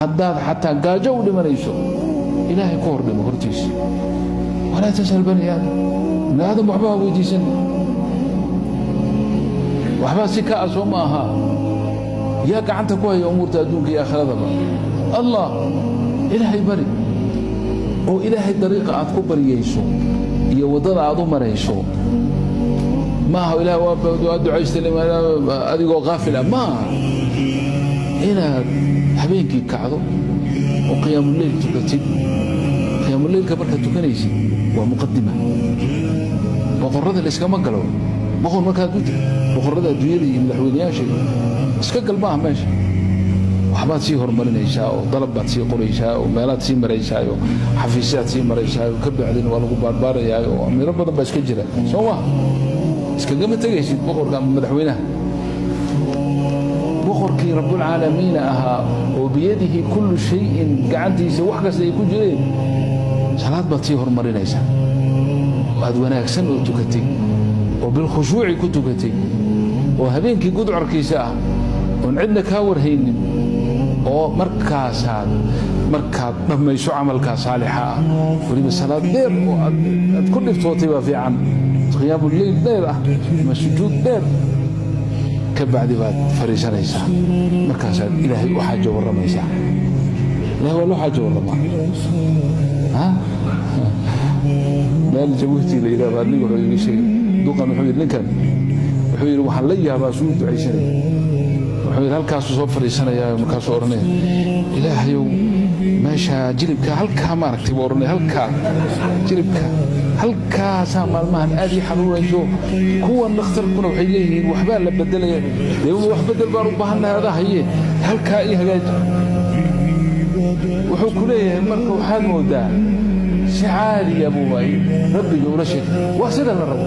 haddaad xataa gaajo u dhimanayso ilaahay ku hordhimo hortiisa walaa tasal bani aadam waxbaa weydiisan waxbaa si kaa soo ma aha yaa gacanta ku haya umuurta adduunka iyo aakhiradaba allah ilaahay bari oo ilaahay dariiqa aad ku baryayso iyo waddada aad u marayso maaha ilaahay waa ducaysta adigoo qaafil ah maaha inaad habeenkii kacdo oo qiyaamuleyl tukatid qiyaamulleylka markaad tukanaysid waa muqadima boqorrada la iskama galo boqor markaad u tiri boqorrada adduunyada iyo madaxweynayaasha iska gal maaha meesha waxbaad sii horumarinaysaa oo dalab baad sii qoraysaa oo meelaad sii maraysaa oo xafiisyaad sii maraysaa oo ka bacdin waa lagu baarbaarayaa oo amiro badan baa iska jira soo ma iskagama tegaysid boqorka ama madaxweynaha boqorkii rabbulcaalamiina ahaa oo biyadihi kullu shayin gacantiisa wax kasta ay ku jireen salaad baad sii horumarinaysaa waad wanaagsan oo tukatay oo bilkhushuuci ku tukatay oo habeenkii gudcorkiisa ah oon cidna kaa warhaynin oo markaad dhammayso camalkaa saalixa ah weliba salaad dheer oo aad ku dhiftootay baa fiican qiyaamuleyl dheer ah ama sujuud dheer ka bacdi baad fariisanaysaa markaasaad ilaahay u xaajo warramaysaa ilaahay waa loo xaajo warramaa meel jabuuti la yidhahdo aniga wuxuu iga sheegay duqan wuxuu yidhi ninkan wuxuu yidhi waxaan la yaabaa suu ducaysanaya wuxuu yidhi halkaasuu soo fadhiisanayaa markaasuu odhanaya ilaahayow meesha jilibka halkaa maaragtay buu odhanaya halkaa jilibka halkaasaa maalmahan aad ii xanuunayso kuwan dhakhtarkuna waxay leeyihiin waxbaa la bedelaya dee wax bedel baan u baahannahay adaa haye halkaa ii hagaaji wuxuu ku leeyahay marka waxaad moodaa si caadiya buu rabbiga ula sheegay waa sida la rabo